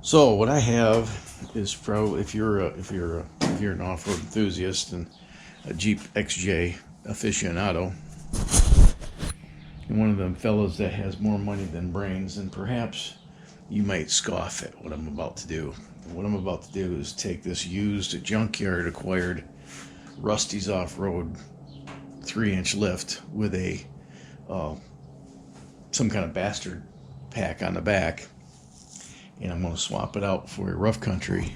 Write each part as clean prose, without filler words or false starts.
So what I have is probably if you're an off-road enthusiast and a Jeep XJ aficionado, and one of them fellows that has more money than brains, then perhaps you might scoff at what I'm about to do. What I'm about to do is take this used junkyard acquired Rusty's off-road 3-inch lift with a some kind of bastard pack on the back, and I'm going to swap it out for a rough country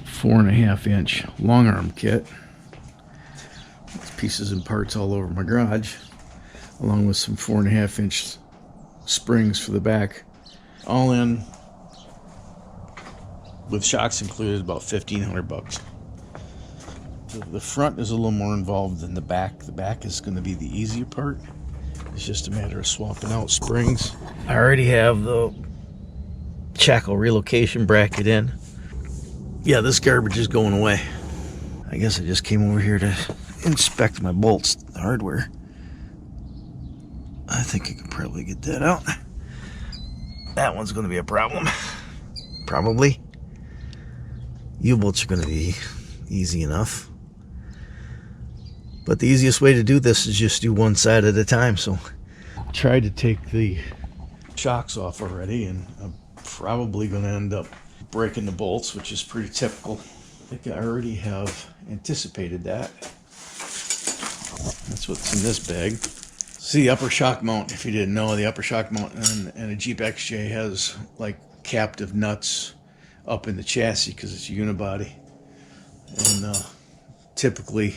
4.5-inch long arm kit. There's pieces and parts all over my garage, along with some 4.5-inch springs for the back, all in with shocks included, about $1,500. The front is a little more involved than the back. The back is going to be the easier part. It's just a matter of swapping out springs. I already have the shackle relocation bracket in. Yeah, this garbage is going away. I guess I just came over here to inspect my bolts, the hardware. I think I could probably get that out. That one's going to be a problem. Probably. U-bolts are going to be easy enough. But the easiest way to do this is just do one side at a time. So I tried to take the shocks off already, and I'm probably going to end up breaking the bolts, which is pretty typical. I think I already have anticipated that. That's what's in this bag. See, the upper shock mount, if you didn't know, the upper shock mount and a Jeep XJ has like captive nuts up in the chassis because it's a unibody. And typically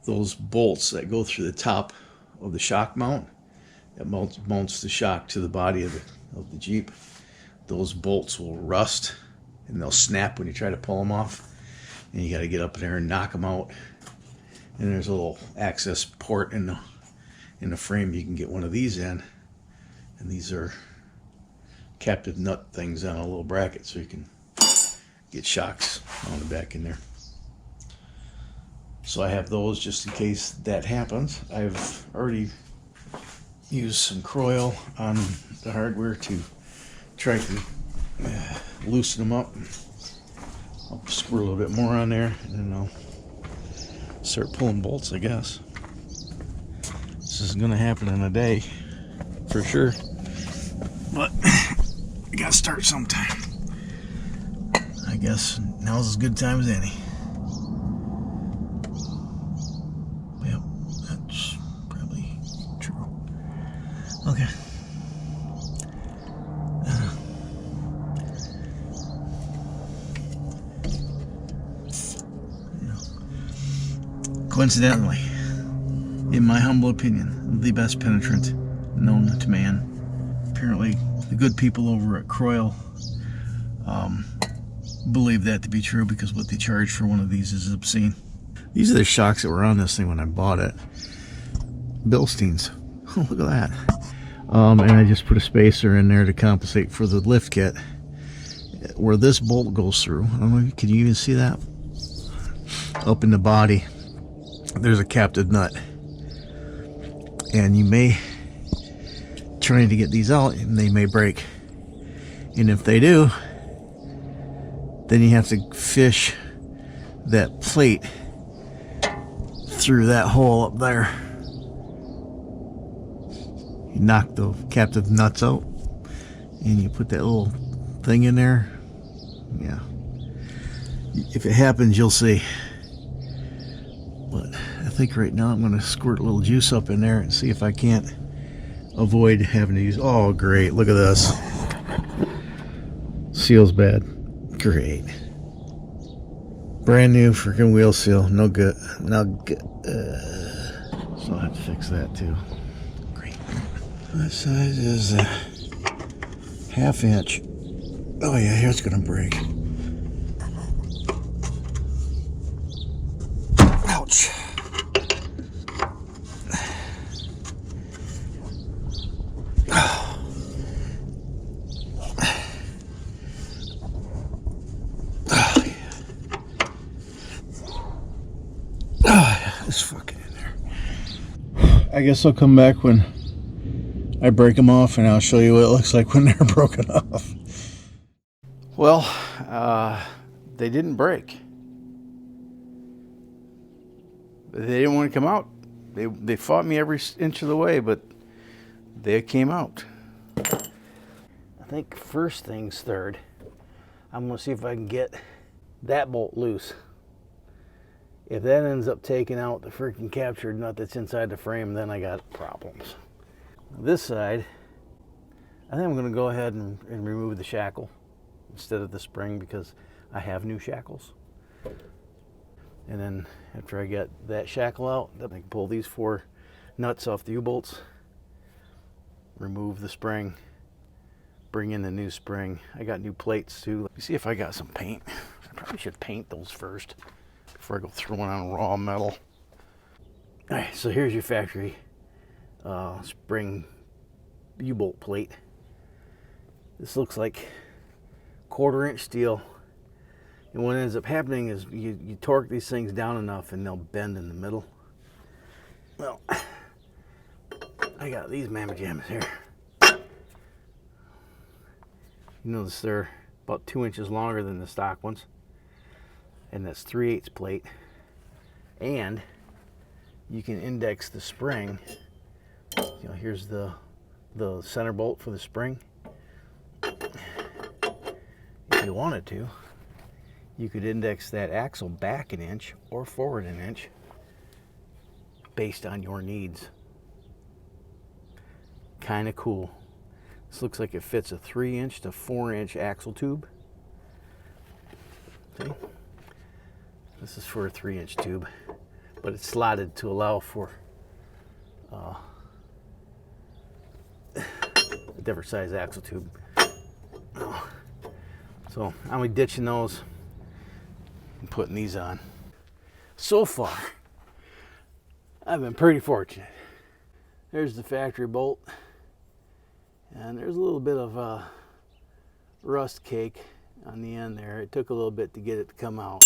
those bolts that go through the top of the shock mount, that mounts the shock to the body of the Jeep, those bolts will rust and they'll snap when you try to pull them off. And you got to get up there and knock them out. And there's a little access port in the frame. You can get one of these in, and these are captive nut things on a little bracket, so you can get shocks mounted back in there. So I have those just in case that happens. I've already used some Croil on the hardware to try to loosen them up. I'll squirt a little bit more on there, and then I'll start pulling bolts, I guess. This isn't going to happen in a day, for sure. But you got to start sometime. I guess now's as good a time as any. Yep, that's probably true. Okay. Coincidentally, in my humble opinion, the best penetrant known to man. Apparently, the good people over at Croil believe that to be true, because what they charge for one of these is obscene. These are the shocks that were on this thing when I bought it. Bilsteins. Oh, look at that. And I just put a spacer in there to compensate for the lift kit. Where this bolt goes through, I don't know, can you even see that? Up in the body, there's a captive nut. And you may, trying to get these out, and they may break. And if they do, then you have to fish that plate through that hole up there. You knock the captive nuts out, and you put that little thing in there. Yeah. If it happens, you'll see. But I think right now I'm going to squirt a little juice up in there and see if I can't avoid having to use. Oh, great. Look at this. Seal's bad. Great. Brand new freaking wheel seal. No good. No good. So I'll have to fix that too. Great. What size is that? 1/2 inch. Oh yeah, here's going to break. Ouch. It's fucking in there. I guess I'll come back when I break them off, and I'll show you what it looks like when they're broken off. Well, they didn't break. They didn't want to come out. They fought me every inch of the way, but they came out. I think first things third, I'm going to see if I can get that bolt loose. If that ends up taking out the freaking captured nut that's inside the frame, then I got problems. This side, I think I'm going to go ahead and remove the shackle instead of the spring because I have new shackles. And then after I get that shackle out, I can pull these 4 nuts off the U-bolts, remove the spring, bring in the new spring. I got new plates too. Let me see if I got some paint. I probably should paint those first before I go throwing on raw metal. All right, so here's your factory spring U-bolt plate. This looks like 1/4-inch steel. And what ends up happening is you torque these things down enough and they'll bend in the middle. Well, I got these mamma jammas here. You notice they're about 2 inches longer than the stock ones. And that's 3/8 plate. And you can index the spring. You know, here's the center bolt for the spring. If you wanted to, you could index that axle back 1 inch or forward 1 inch based on your needs. Kind of cool. This looks like it fits a 3-inch to 4-inch axle tube. See? This is for a 3-inch tube, but it's slotted to allow for a different size axle tube. So I'm gonna be ditching those and putting these on. So far, I've been pretty fortunate. There's the factory bolt, and there's a little bit of rust cake on the end there. It took a little bit to get it to come out,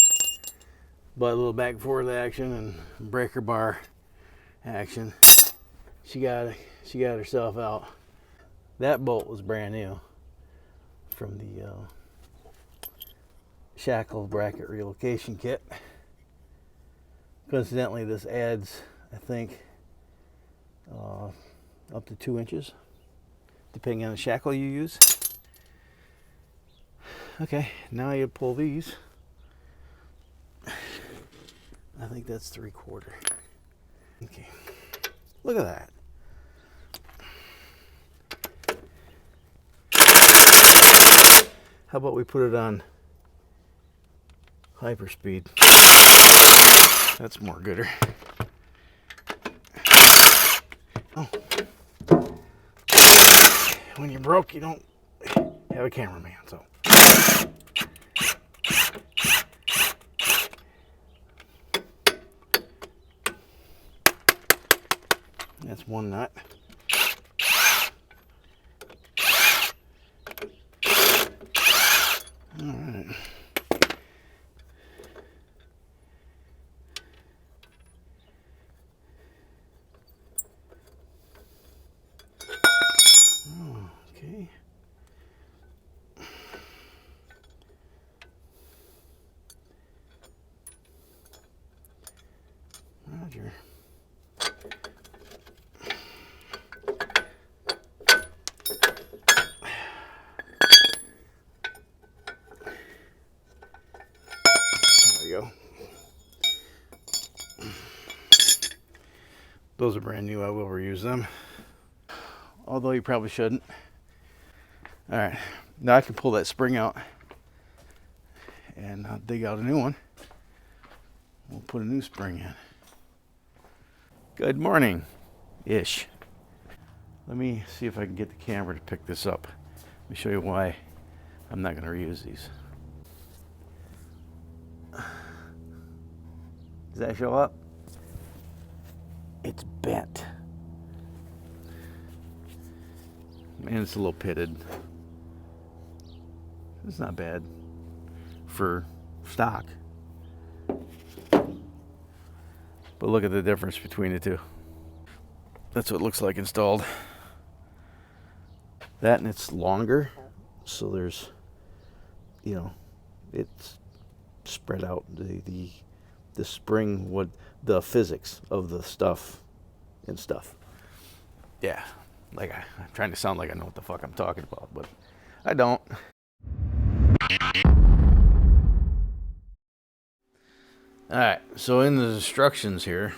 but a little back and forth action and breaker bar action, she got herself out. That bolt was brand new from the shackle bracket relocation kit. Coincidentally, this adds, I think, up to 2 inches, depending on the shackle you use. Okay, now you pull these. I think that's 3/4. Okay, look at that. How about we put it on hyperspeed? That's more gooder. Oh. When you're broke, you don't have a cameraman, so. That's one nut. All right. Okay. Roger. Go. Those are brand new. I will reuse them, although you probably shouldn't. All right, now I can pull that spring out and I'll dig out a new one. We'll put a new spring in. Good morning ish. Let me see if I can get the camera to pick this up. Let me show you why I'm not going to reuse these. Does that show up? It's bent. Man, it's a little pitted. It's not bad for stock. But look at the difference between the two. That's what it looks like installed. That and it's longer, so there's you know, it's spread out the spring, what the physics of the stuff and stuff. Yeah, like I'm trying to sound like I know what the fuck I'm talking about, but I don't. All right, so in the instructions here,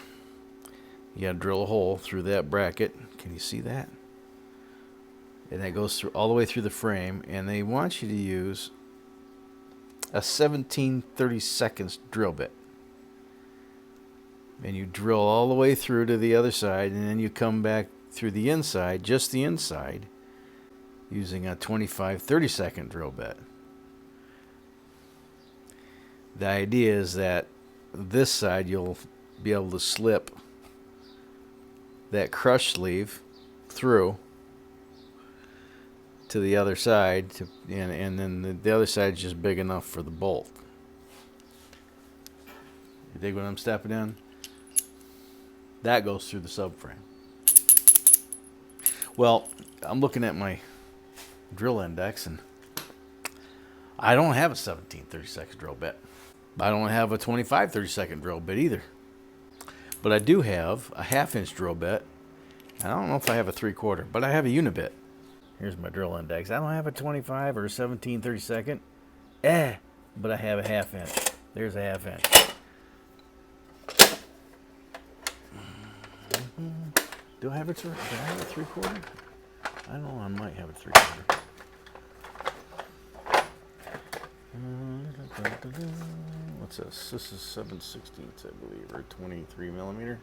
you gotta drill a hole through that bracket. Can you see that? And that goes through all the way through the frame, and they want you to use a 17/32 drill bit. And you drill all the way through to the other side, and then you come back through the inside, just the inside, using a 25/32 drill bit. The idea is that this side you'll be able to slip that crush sleeve through to the other side, and then the other side is just big enough for the bolt. You dig what I'm stepping in? That goes through the subframe. Well, I'm looking at my drill index, and I don't have a 17/32 drill bit. I don't have a 25/32 drill bit either. But I do have a 1/2 inch drill bit. I don't know if I have a 3/4, but I have a unibit. Here's my drill index. I don't have a 25 or a 17/32. But I have a 1/2 inch. There's a 1/2 inch. Do I have a 3/4? I don't know. I might have a 3/4. What's this? This is 7/16, I believe, or 23 millimeter.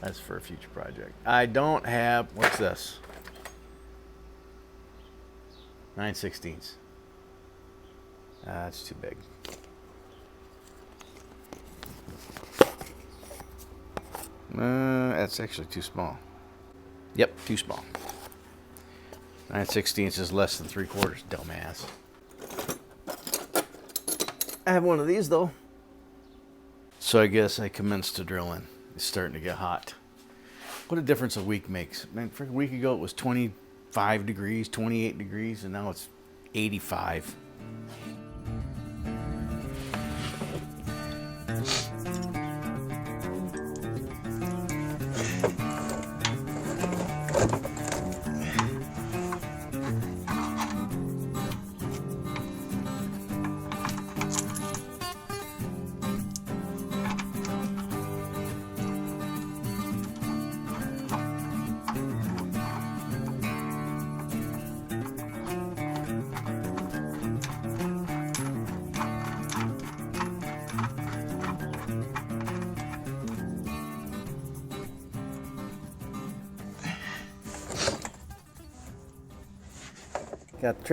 That's for a future project. I don't have. What's this? 9/16. That's too big. That's actually too small. Yep, too small. 9/16 is less than 3/4, dumbass. I have one of these though. So I guess I commenced to drill in. It's starting to get hot. What a difference a week makes. Man, for a week ago it was 25 degrees, 28 degrees, and now it's 85. Got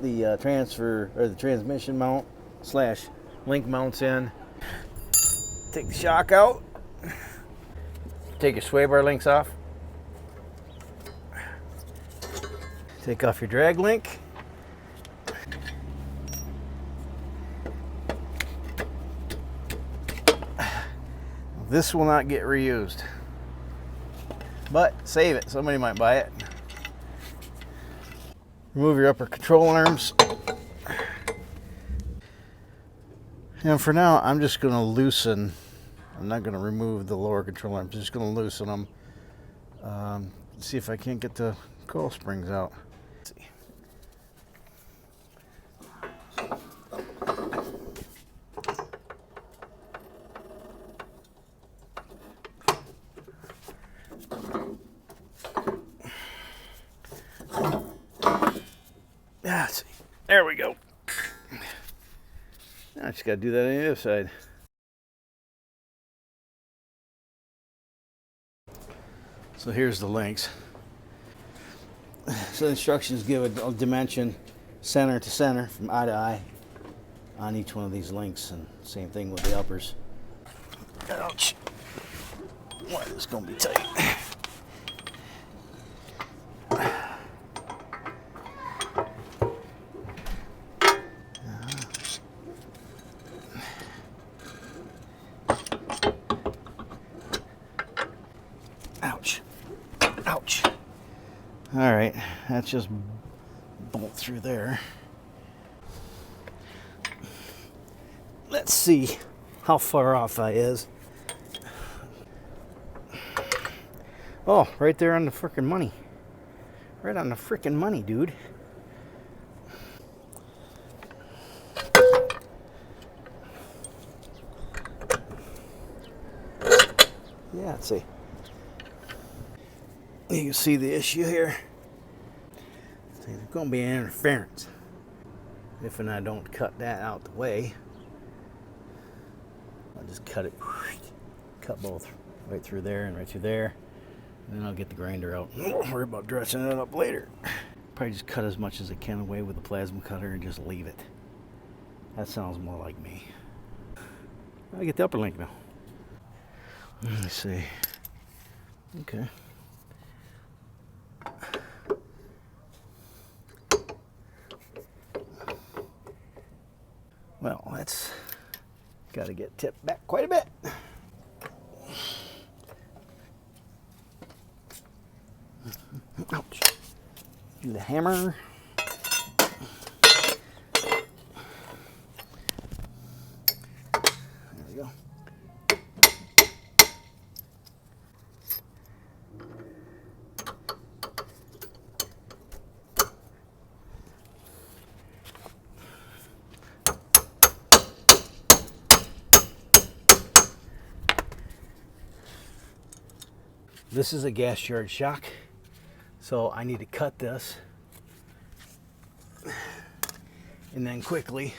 the transfer or the transmission mount / link mounts in. Take the shock out. Take your sway bar links off. Take off your drag link. This will not get reused, but save it. Somebody might buy it. Remove your upper control arms. And for now, I'm just going to loosen. I'm not going to remove the lower control arms. I'm just going to loosen them. See if I can't get the coil springs out. Let's see. Let's see. There we go. Now I just got to do that on the other side. So here's the links. So the instructions give a dimension center to center from eye to eye on each one of these links, and same thing with the uppers. Ouch. Why is this going to be tight? Ouch. All right, that's just bolt through there. Let's see how far off I is. Oh, right there on the frickin' money. Right on the frickin' money, dude. Yeah, let's see. You can see the issue here. There's going to be an interference if I don't cut that out the way. I'll just cut it, cut both right through there and right through there, and then I'll get the grinder out. Don't worry about dressing it up later. Probably just cut as much as I can away with the plasma cutter and just leave it. That sounds more like me. I get the upper link now. Let me see. Okay. Well, that's got to get tipped back quite a bit. Ouch. Do the hammer. There we go. This is a gas charge shock, so I need to cut this and then quickly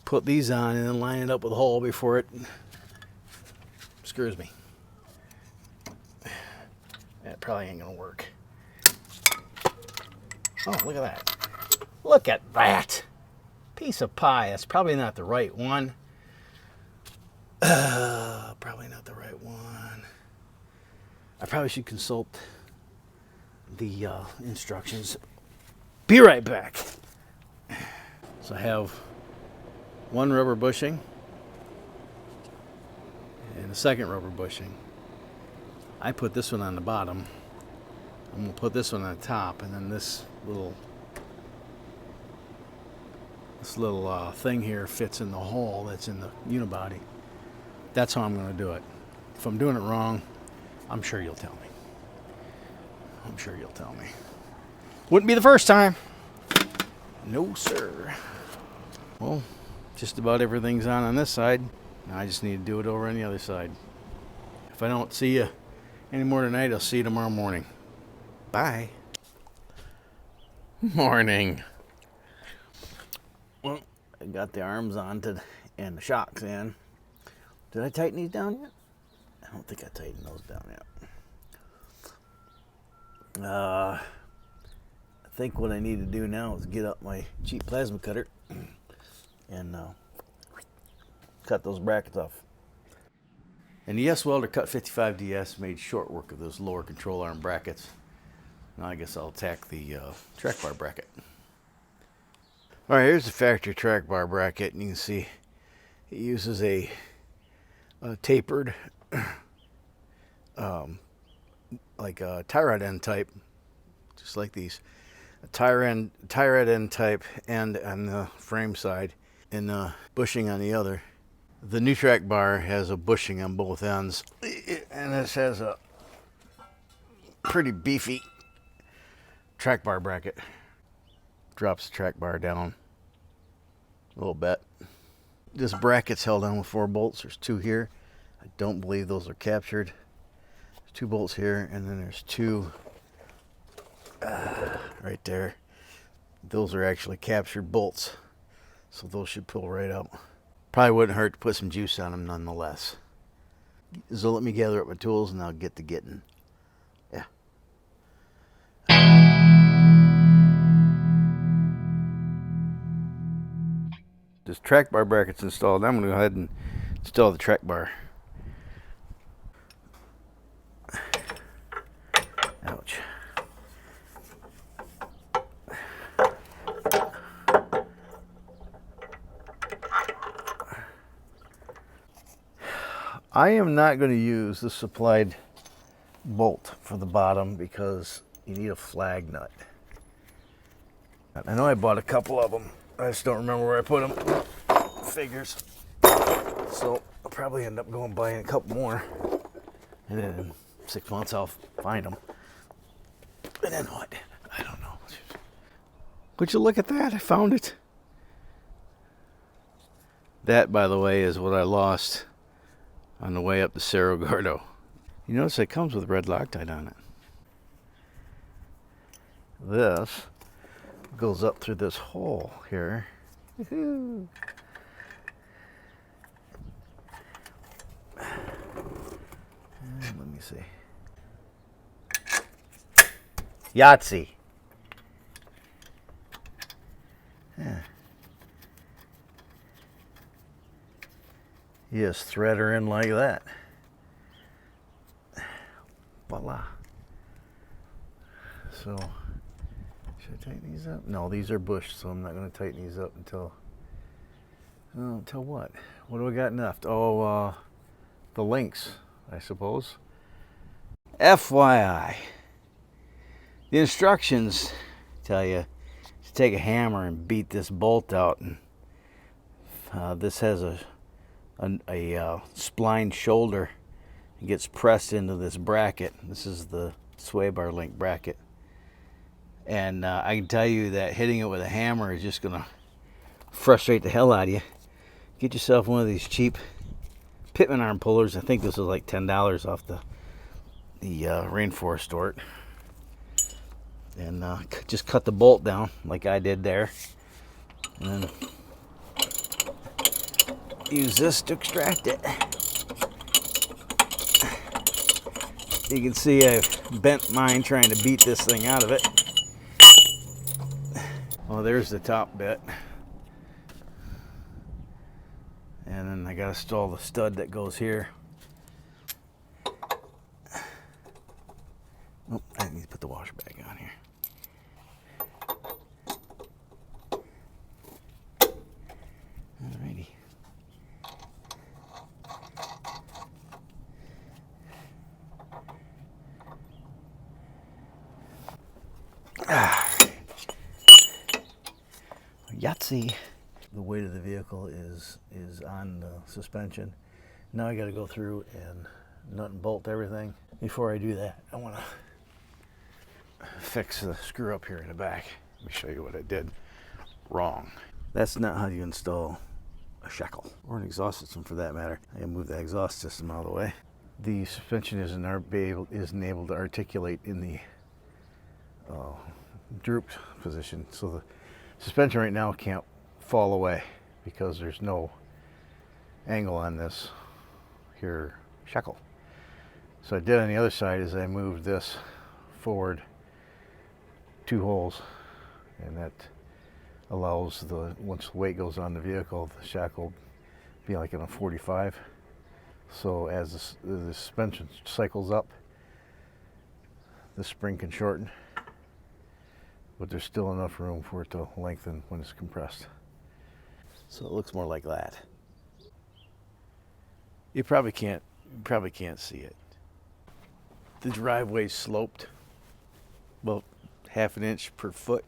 put these on and then line it up with a hole before it screws me. That probably ain't gonna work. Oh, look at that. Look at that. Piece of pie. That's probably not the right one. Probably not the right one. I probably should consult the instructions. Be right back. So I have one rubber bushing and a second rubber bushing. I put this one on the bottom. I'm going to put this one on the top, and then this little thing here fits in the hole that's in the unibody. That's how I'm going to do it. If I'm doing it wrong, I'm sure you'll tell me. I'm sure you'll tell me. Wouldn't be the first time. No, sir. Well, just about everything's on this side. Now I just need to do it over on the other side. If I don't see you anymore tonight, I'll see you tomorrow morning. Bye. Morning. Well, I got the arms on and the shocks in. Did I tighten these down yet? I don't think I tightened those down yet. I think what I need to do now is get up my cheap plasma cutter and cut those brackets off. And the S-Welder Cut 55DS made short work of those lower control arm brackets. Now I guess I'll attack the track bar bracket. Alright, here's the factory track bar bracket, and you can see it uses a tapered like a tie rod end type, just like these. A tie rod end type end on the frame side and bushing on the other. The new track bar has a bushing on both ends, and this has a pretty beefy track bar bracket. Drops the track bar down a little bit. This bracket's held on with 4 bolts. There's 2 here. I don't believe those are captured. There's 2 bolts here, and then there's 2 right there. Those are actually captured bolts, so those should pull right out. Probably wouldn't hurt to put some juice on them nonetheless. So let me gather up my tools and I'll get to getting. Yeah. This track bar bracket's installed. I'm going to go ahead and install the track bar. Ouch. I am not going to use the supplied bolt for the bottom because you need a flag nut. I know I bought a couple of them. I just don't remember where I put them. Figures. So I'll probably end up going buying a couple more. And then in 6 months I'll find them. And then what? I don't know. Would you look at that? I found it. That, by the way, is what I lost on the way up to Cerro Gordo. You notice it comes with red Loctite on it. This goes up through this hole here. Woohoo. Let me see. Yahtzee. Yeah. You just thread her in like that. Voila. So, should I tighten these up? No, these are bushed, so I'm not going to tighten these up until what? What do we got left? Oh, the links, I suppose. FYI, the instructions tell you to take a hammer and beat this bolt out, and this has a spline shoulder. It gets pressed into this bracket. This is the sway bar link bracket, and I can tell you that hitting it with a hammer is just gonna frustrate the hell out of you. Get yourself one of these cheap Pitman arm pullers. I think this was like $10 off the rainforest store, and just cut the bolt down like I did there, and then use this to extract it. You can see I've bent mine trying to beat this thing out of it. Well, there's the top bit. And then I gotta install the stud that goes here. Oh, I need to put the washer bag on here. Alrighty. Yahtzee. The weight of the vehicle is on the suspension. Now I got to go through and nut and bolt everything. Before I do that, I want to fix the screw up here in the back. Let me show you what I did wrong. That's not how you install a shackle, or an exhaust system for that matter. I gotta move that exhaust system out of the way. The suspension isn't able to articulate in the drooped position, so the suspension right now can't fall away because there's no angle on this here shackle. So I did on the other side is I moved this forward 2 holes, and that allows once the weight goes on the vehicle, the shackle be like in a 45. So as the suspension cycles up, the spring can shorten, but there's still enough room for it to lengthen when it's compressed. So it looks more like that. You probably can't see it. The driveway's sloped about 1/2 inch per foot,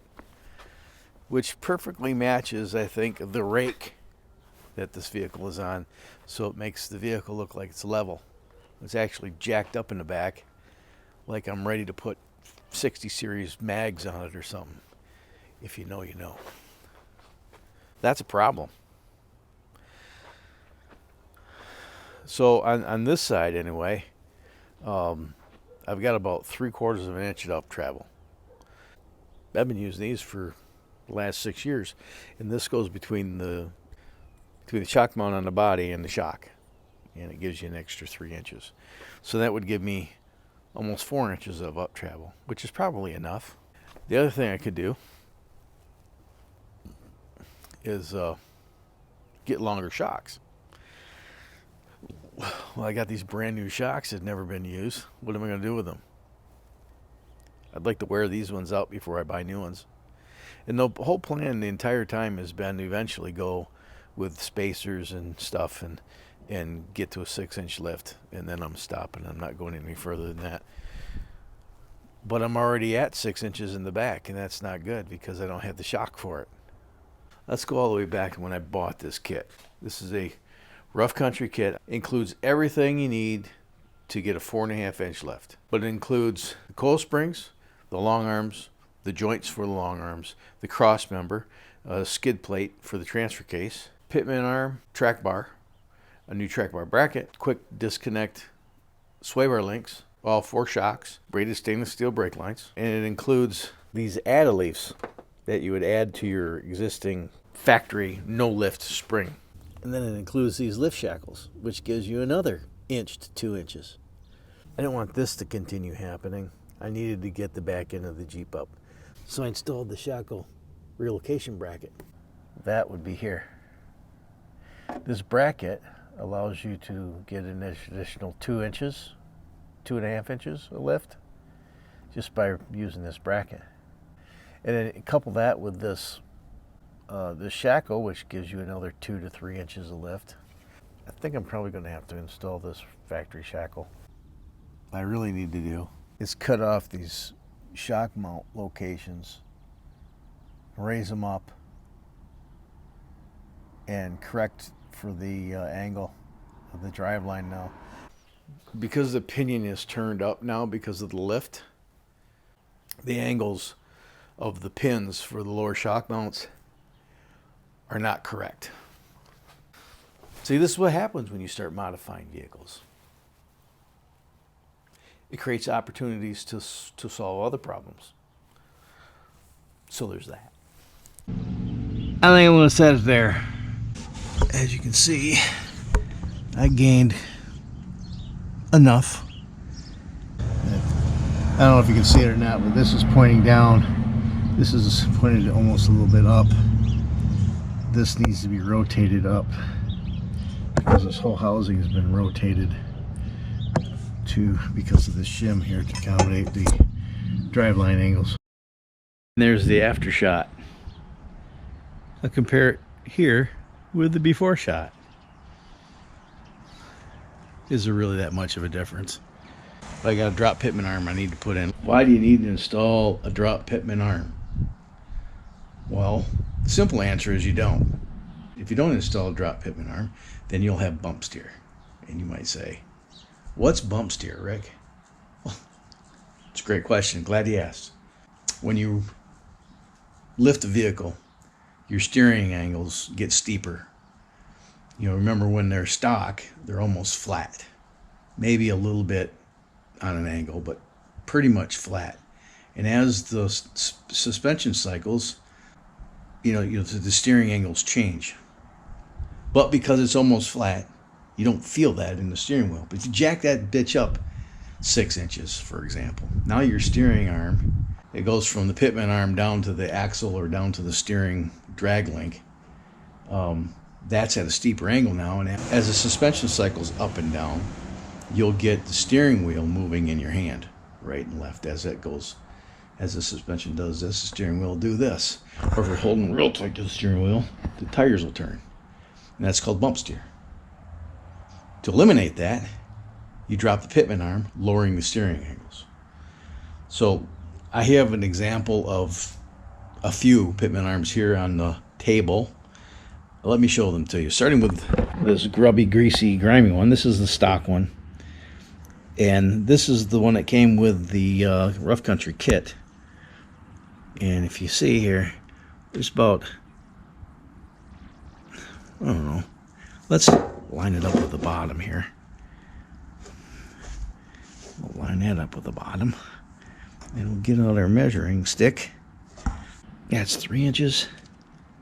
which perfectly matches, I think, the rake that this vehicle is on. So it makes the vehicle look like it's level. It's actually jacked up in the back, like I'm ready to put 60 series mags on it or something. If you know, you know. That's a problem. So on this side anyway, I've got about 3/4 of an inch of up travel. I've been using these for the last 6 years, and this goes between the shock mount on the body and the shock, and it gives you an extra 3 inches. So that would give me almost 4 inches of up travel, which is probably enough. The other thing I could do is get longer shocks. Well, I got these brand new shocks that have never been used. What am I going to do with them? I'd like to wear these ones out before I buy new ones. And the whole plan the entire time has been to eventually go with spacers and stuff and get to a 6-inch lift, and then I'm stopping. I'm not going any further than that. but I'm already at 6 inches in the back, and that's not good because I don't have the shock for it. Let's go all the way back to when I bought this kit. This is a rough country kit. It includes everything you need to get a 4.5-inch lift, but it includes the coil springs, the long arms, the joints for the long arms, the cross member, a skid plate for the transfer case, pitman arm, track bar, a new track bar bracket, quick disconnect sway bar links, all 4 shocks, braided stainless steel brake lines, and it includes these add-a-leafs that you would add to your existing factory no lift spring. And then it includes these lift shackles, which gives you another inch to 2 inches. I didn't want this to continue happening. I needed to get the back end of the Jeep up. So I installed the shackle relocation bracket. That would be here. This bracket allows you to get an additional 2 inches, 2.5 inches of lift just by using this bracket. And then couple that with this shackle, which gives you another 2 to 3 inches of lift. I think I'm probably going to have to install this factory shackle. What I really need to do is cut off these shock mount locations, raise them up, and correct for the angle of the driveline now. Because the pinion is turned up now because of the lift, the angles of the pins for the lower shock mounts are not correct. See, this is what happens when you start modifying vehicles. It creates opportunities to solve other problems. So there's that. I think I'm going to set it there. As you can see, I gained enough. I don't know if you can see it or not, but this is pointing down. This is pointed almost a little bit up. This needs to be rotated up because this whole housing has been rotated because of this shim here to accommodate the driveline angles. And there's the after shot. I'll compare it here with the before shot. Is there really that much of a difference? But I got a drop pitman arm I need to put in. Why do you need to install a drop pitman arm? Well, the simple answer is you don't. If you don't install a drop pitman arm, then you'll have bump steer. And you might say, what's bump steer, Rick? Well, it's a great question. Glad you asked. When you lift a vehicle, your steering angles get steeper. You know, remember when they're stock, they're almost flat. Maybe a little bit on an angle, but pretty much flat. And as the suspension cycles, the steering angles change. But because it's almost flat, you don't feel that in the steering wheel. But if you jack that bitch up 6 inches, for example, now your steering arm, it goes from the pitman arm down to the axle or down to the steering drag link. That's at a steeper angle now, and as the suspension cycles up and down, you'll get the steering wheel moving in your hand, right and left, as it goes. As the suspension does this, the steering wheel will do this. Or if you're holding real tight to the steering wheel, the tires will turn. And that's called bump steer. To eliminate that, you drop the pitman arm, lowering the steering angles. So I have an example of a few pitman arms here on the table. Let me show them to you. Starting with this grubby, greasy, grimy one. This is the stock one. And this is the one that came with the rough country kit. And if you see here, there's about, I don't know, let's line it up with the bottom here. We'll line that up with the bottom. And we'll get out our measuring stick. That's 3 inches,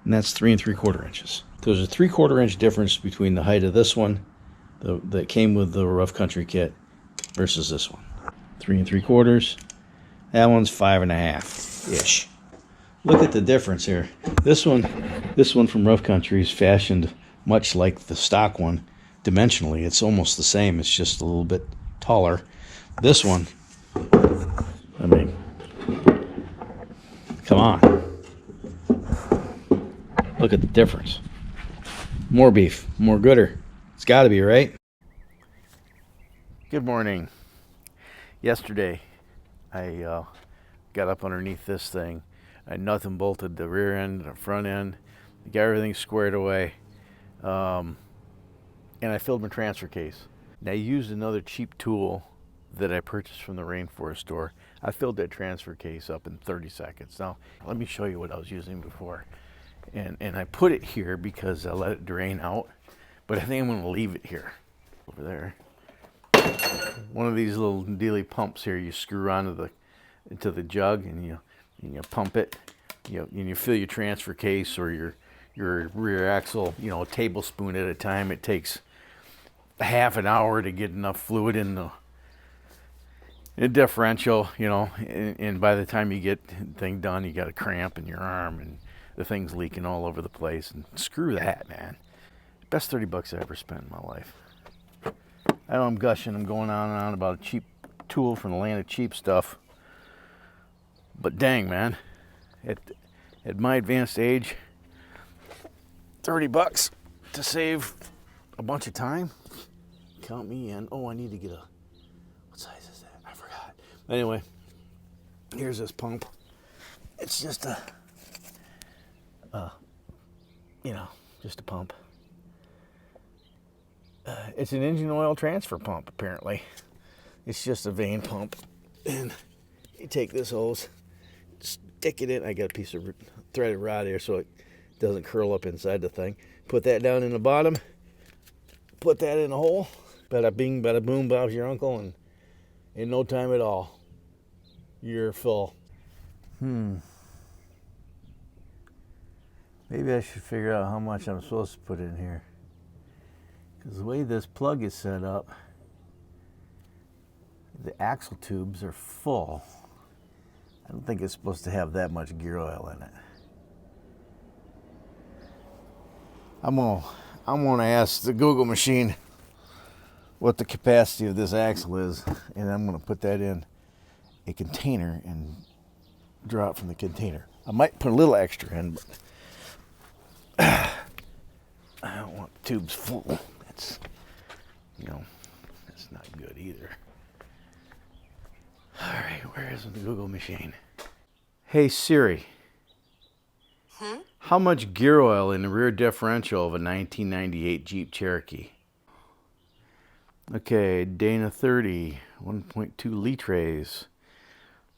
and that's 3 3/4 inches. There's a 3/4 inch difference between the height of this one that came with the rough country kit versus this one. 3 3/4. That one's 5.5-ish. Look at the difference here. This one from rough country is fashioned much like the stock one. Dimensionally, it's almost the same. It's just a little bit taller. This one, I mean, come on. Look at the difference. More beef, more gooder. It's got to be, right? Good morning. Yesterday, I got up underneath this thing. I nut and bolted the rear end and the front end, got everything squared away, and I filled my transfer case. And I used another cheap tool that I purchased from the rainforest store. I filled that transfer case up in 30 seconds. Now, let me show you what I was using before. And I put it here because I let it drain out, but I think I'm gonna leave it here. Over there. One of these little dealy pumps here you screw into the jug and you pump it. And you fill your transfer case or your rear axle, a tablespoon at a time. It takes half an hour to get enough fluid in the differential, and by the time you get the thing done, you got a cramp in your arm and the thing's leaking all over the place. And screw that, man. Best $30 I ever spent in my life. I know I'm gushing, I'm going on and on about a cheap tool from the land of cheap stuff. But dang, man, at my advanced age, $30 to save a bunch of time, count me in. Oh, I need to get what size is that? I forgot. Anyway, here's this pump. It's just just a pump. It's an engine oil transfer pump, apparently. It's just a vane pump. And you take this hose, stick it in. I got a piece of threaded rod here so it doesn't curl up inside the thing. Put that down in the bottom. Put that in a hole. Bada bing, bada boom, Bob's your uncle. And in no time at all, you're full. Maybe I should figure out how much I'm supposed to put in here. Because the way this plug is set up, the axle tubes are full. I don't think it's supposed to have that much gear oil in it. I'm gonna ask the Google machine what the capacity of this axle is, and I'm gonna put that in a container and draw it from the container. I might put a little extra in, but I don't want the tubes full. That's not good either. All right, where is the Google machine? Hey Siri. How much gear oil in the rear differential of a 1998 Jeep Cherokee? Okay, Dana 30, 1.2 litres.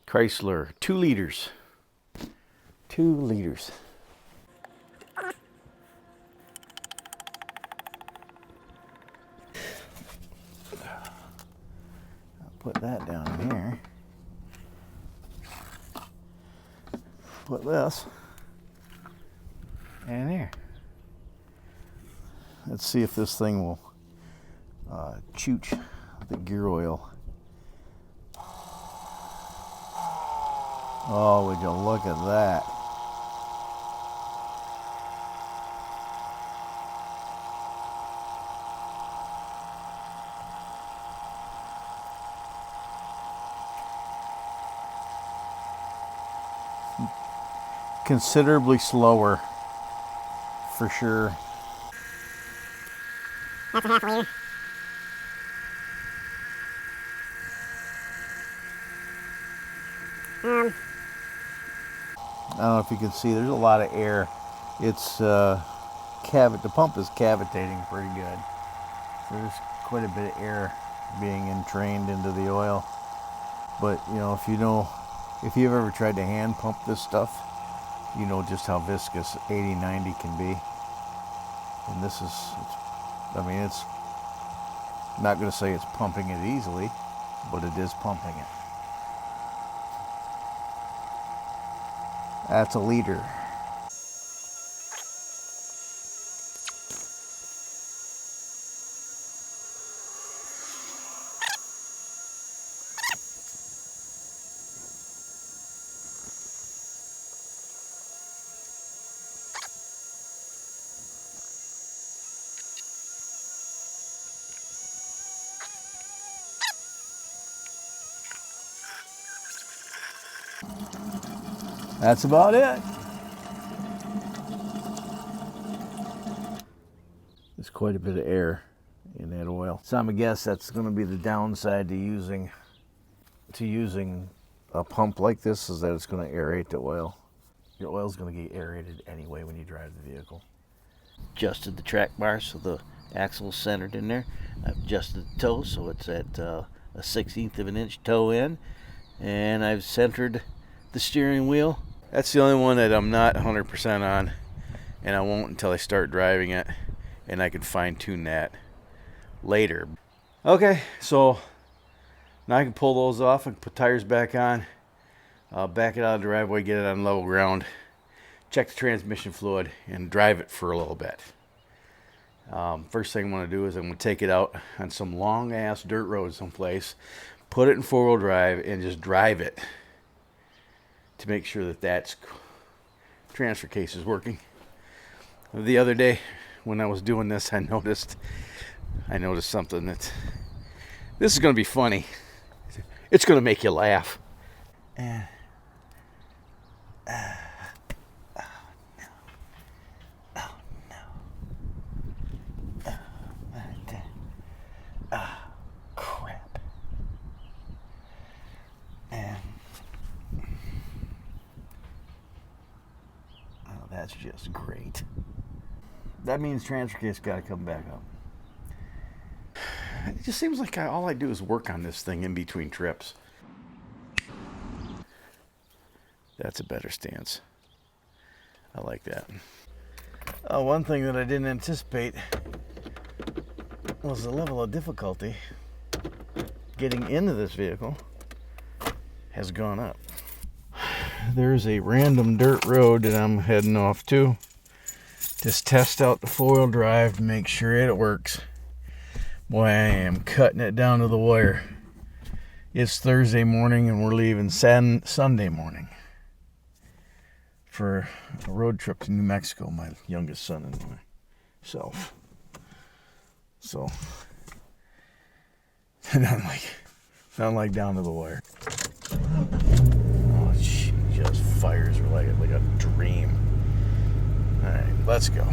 Chrysler, 2 liters. 2 liters. Put that down here. Put this in here. Let's see if this thing will chooch the gear oil. Oh, would you look at that? Considerably slower, for sure. That's a half a liter. I don't know if you can see, there's a lot of air. It's the pump is cavitating pretty good. So there's quite a bit of air being entrained into the oil. But if you've ever tried to hand pump this stuff, you know just how viscous 80-90 can be. And this is, it's not going to say it's pumping it easily, but it is pumping it. That's a liter. That's about it. There's quite a bit of air in that oil. So I'm gonna guess that's gonna be the downside to using a pump like this is that it's going to aerate the oil. Your oil's going to get aerated anyway when you drive the vehicle. Adjusted the track bar so the axle's centered in there. I've adjusted the toe so it's at a 1/16 of an inch toe in. And I've centered the steering wheel. That's the only one that I'm not 100% on, and I won't until I start driving it, and I can fine tune that later. Okay, so now I can pull those off and put tires back on, back it out of the driveway, get it on level ground, check the transmission fluid, and drive it for a little bit. First thing I'm going to do is I'm going to take it out on some long ass dirt road someplace, put it in 4-wheel drive, and just drive it to make sure that that transfer case is working. The other day when I was doing this, I noticed something that this is going to be funny. It's going to make you laugh. And crap. And that's just great. That means transfer case got to come back up. It just seems like all I do is work on this thing in between trips. That's a better stance. I like that. One thing that I didn't anticipate was the level of difficulty getting into this vehicle has gone up. There's a random dirt road that I'm heading off to. Just test out the 4-wheel drive to make sure it works. Boy, I am cutting it down to the wire. It's Thursday morning and we're leaving Sunday morning for a road trip to New Mexico, my youngest son and myself. So, not like down to the wire. Oh, she just fires her like a dream. All right, let's go.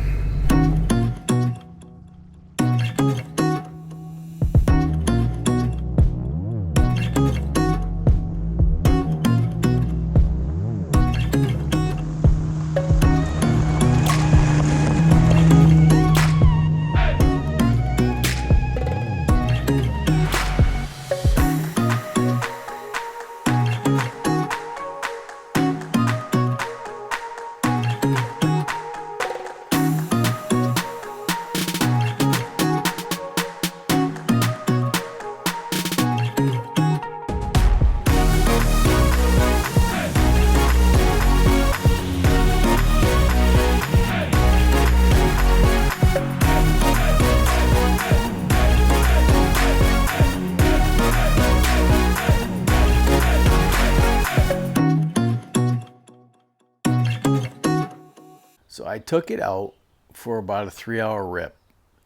So I took it out for about a 3-hour rip,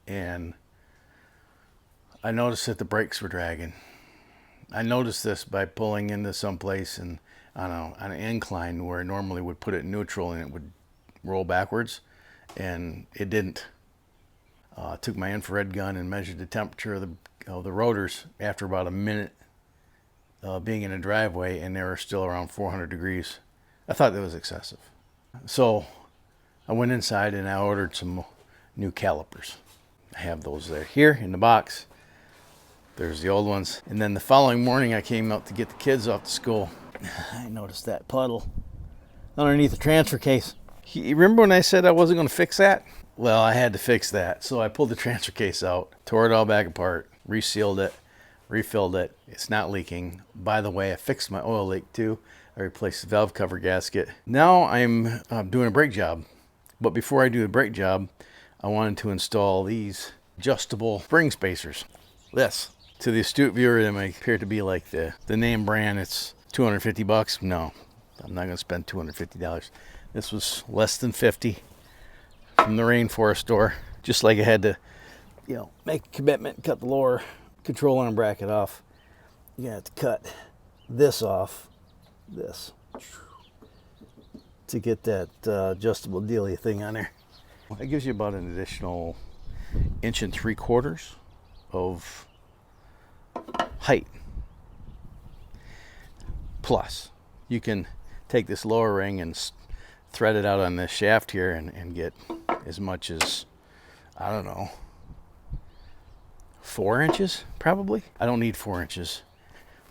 and I noticed that the brakes were dragging. I noticed this by pulling into someplace and on an incline where I normally would put it in neutral and it would roll backwards, and it didn't. I took my infrared gun and measured the temperature of the rotors after about a minute being in a driveway, and they were still around 400 degrees. I thought that was excessive. So I went inside and I ordered some new calipers. I have those there here in the box. There's the old ones. And then the following morning I came out to get the kids off to school. I noticed that puddle underneath the transfer case. You remember when I said I wasn't going to fix that? Well, I had to fix that. So I pulled the transfer case out, tore it all back apart, resealed it, refilled it. It's not leaking. By the way, I fixed my oil leak too. I replaced the valve cover gasket. Now I'm doing a brake job. But before I do the brake job, I wanted to install these adjustable spring spacers. This, to the astute viewer, they may appear to be like the name brand. It's $250. No, I'm not going to spend $250. This was less than $50 from the rainforest store. Just like I had to, make a commitment, cut the lower control arm bracket off. You're going to have to cut this off, to get that adjustable dealy thing on there. That gives you about an additional 1 3/4 inches of height. plus. You can take this lower ring and thread it out on this shaft here and get as much as, I don't know, 4 inches probably. I don't need 4 inches.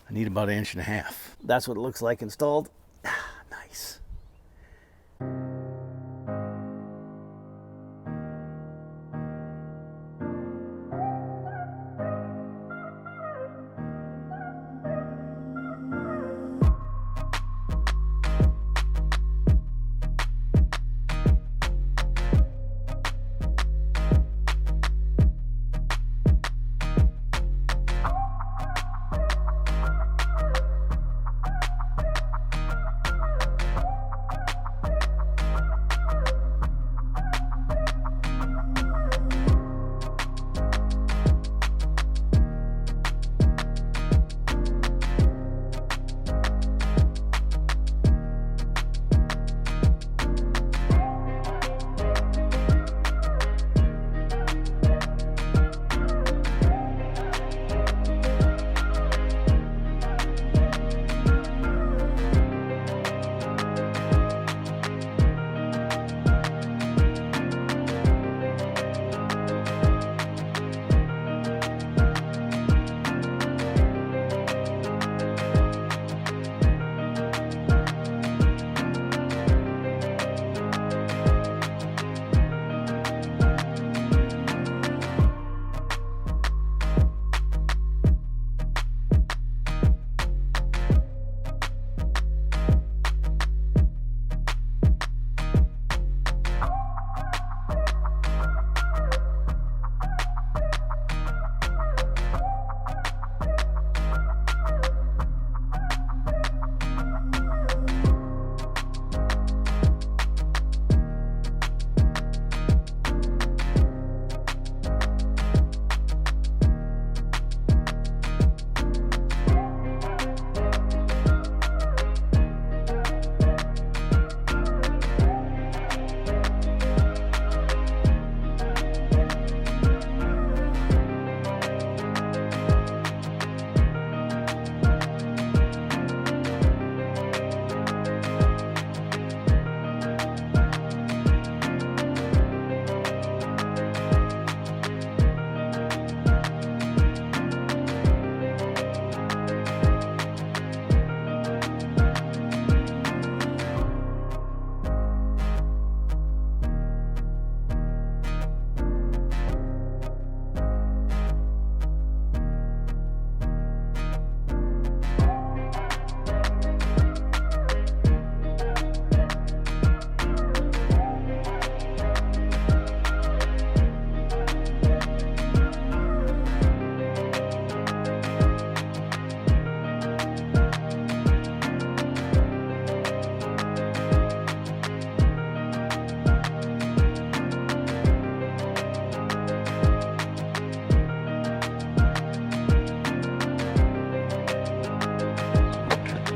I need about 1.5 inches. That's what it looks like installed. Nice.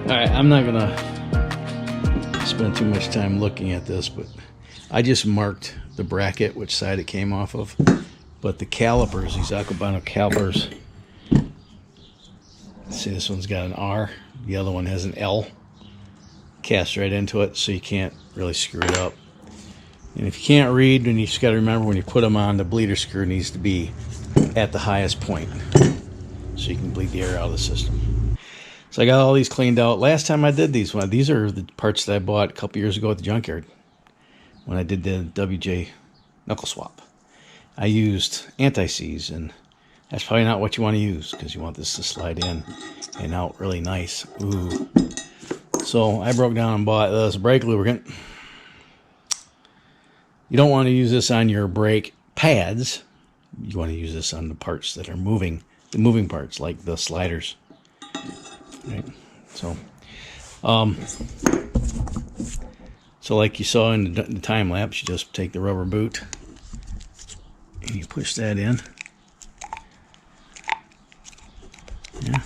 Alright, I'm not gonna spend too much time looking at this, but I just marked the bracket, which side it came off of. But the calipers, these Akubano calipers, see, this one's got an R, the other one has an L. Cast right into it, so you can't really screw it up. And if you can't read, then you just got to remember when you put them on, the bleeder screw needs to be at the highest point, so you can bleed the air out of the system. So I got all these cleaned out. Last time I did these, these are the parts that I bought a couple years ago at the junkyard when I did the WJ knuckle swap. I used anti-seize, and that's probably not what you want to use because you want this to slide in and out really nice. Ooh. So I broke down and bought this brake lubricant. You don't want to use this on your brake pads. You want to use this on the parts that are moving, the moving parts like the sliders. Right. So like you saw in the time lapse, you just take the rubber boot and you push that in. Yeah,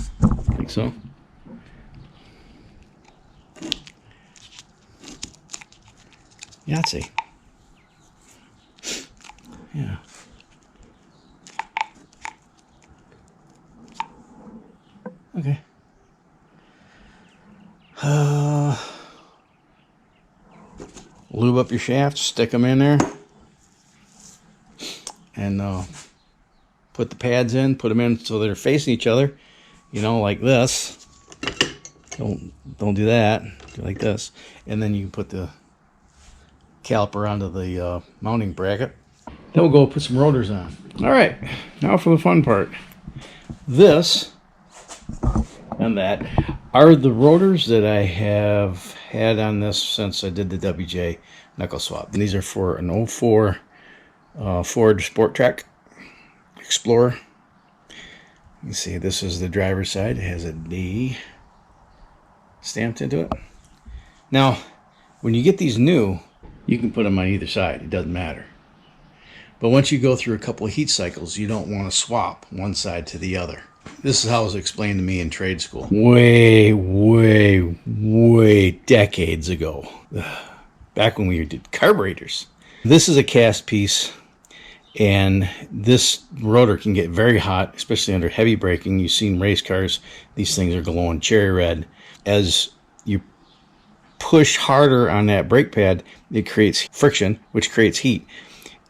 like so. Yahtzee. Yeah. Okay. lube up your shafts, stick them in there, and put the pads in, put them in so they're facing each other, you know, like this. Don't do that. Do like this, and then you can put the caliper onto the mounting bracket. Then we'll go put some rotors on. All right, now for the fun part. This and that are the rotors that I have had on this since I did the WJ knuckle swap. And these are for an 04 Ford Sport Track Explorer. You see, this is the driver's side. It has a D stamped into it. Now, when you get these new, you can put them on either side. It doesn't matter. But once you go through a couple of heat cycles, you don't want to swap one side to the other. This is how it was explained to me in trade school. Way decades ago. Back when we did carburetors. This is a cast piece, and this rotor can get very hot, especially under heavy braking. You've seen race cars, these things are glowing cherry red. As you push harder on that brake pad, it creates friction, which creates heat.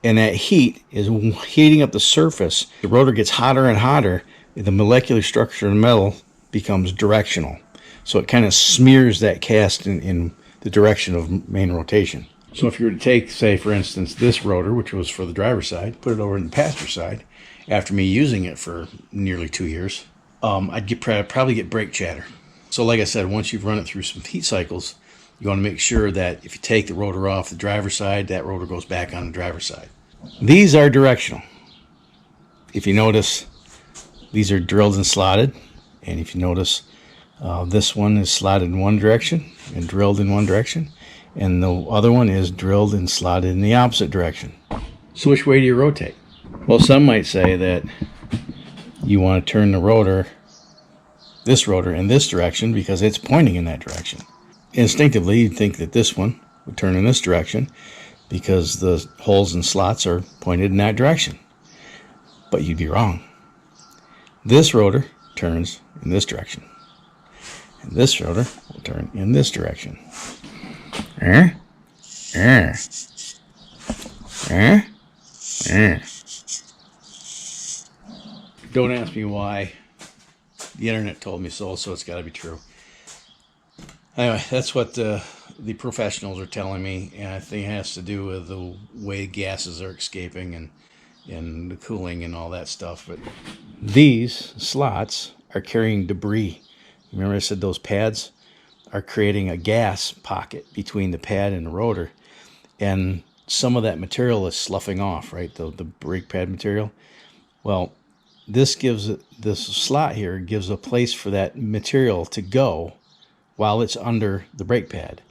And that heat is heating up the surface. The rotor gets hotter and hotter. The molecular structure of the metal becomes directional. So it kind of smears that cast in the direction of main rotation. So if you were to take, say, for instance, this rotor, which was for the driver's side, put it over in the passenger side, after me using it for nearly 2 years, I'd probably get brake chatter. So like I said, once you've run it through some heat cycles, you want to make sure that if you take the rotor off the driver's side, that rotor goes back on the driver's side. These are directional. If you notice, these are drilled and slotted. And if you notice, this one is slotted in one direction and drilled in one direction. And the other one is drilled and slotted in the opposite direction. So which way do you rotate? Well, some might say that you want to turn the rotor, this rotor, in this direction because it's pointing in that direction. Instinctively, you'd think that this one would turn in this direction because the holes and slots are pointed in that direction. But you'd be wrong. This rotor turns in this direction. And this rotor will turn in this direction. Don't ask me why. The internet told me so it's got to be true. Anyway, that's what the professionals are telling me, and I think it has to do with the way gases are escaping and the cooling and all that stuff. But these slots are carrying debris. Remember I said those pads are creating a gas pocket between the pad and the rotor, and some of that material is sloughing off, right? The brake pad material. Well, this slot here gives a place for that material to go while it's under the brake pad.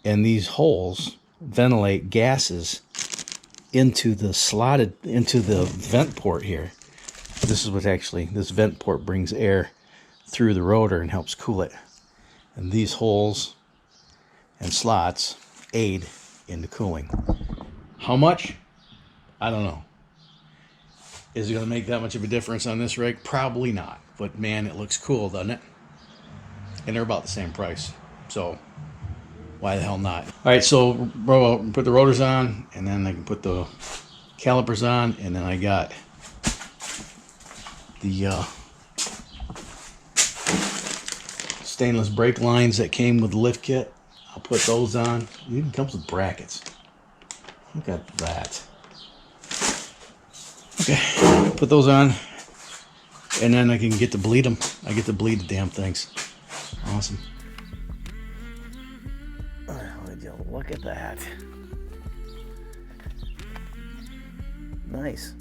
And these holes ventilate gases into the vent port here. This is what this vent port brings air through the rotor and helps cool it. And these holes and slots aid in the cooling. How much? I don't know. Is it going to make that much of a difference on this rig? Probably not. But man, it looks cool, doesn't it? And they're about the same price. So why the hell not? All right, so put the rotors on, and then I can put the calipers on, and then I got the stainless brake lines that came with the lift kit. I'll put those on. It even comes with brackets. Look at that. Okay, put those on, and then I can get to bleed them. I get to bleed the damn things. Awesome. Would you look at that? Nice.